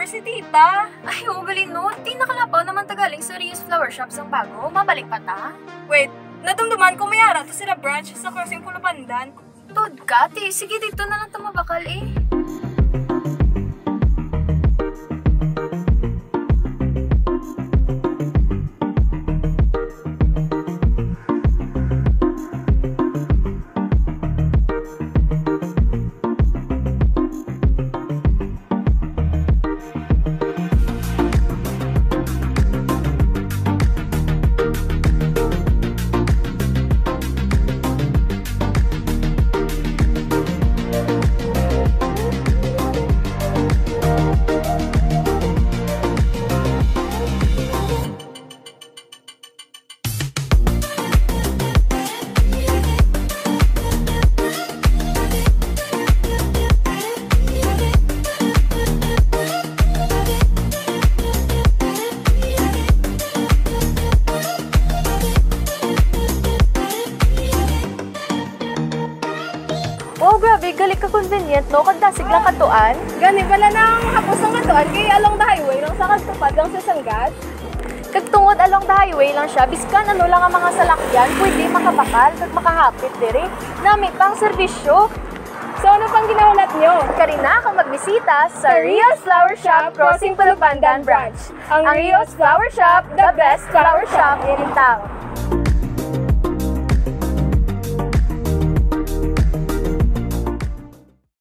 si tita. Ay, ugali no. Di nakalabaw naman tagaling sa Rios Flower Shop sang bago. Mabalik pa ta? Wait, nadumduman ko mayara to sila branch sa Crossing Pulupandan. Tod ka, ti. Sige, dito na lang tamabakal eh. Wow, grabe, gali ka convenient, no? Kagdasig lang katuan. Gani pala nang hapos ang katuan kay along the highway lang sa kagtupad lang sa Sanggat. Kagtungod along the highway lang siya, biskan ano lang ang mga salakyan, pwede makabakal, kag makahapit dire. Nami pang serbisyo. So ano pang ginahulat nyo? Karina kang magbisita sa Rios Flower Shop, Crossing Pulupandan Branch. Ang Rios Flower Shop, the best flower shop in town.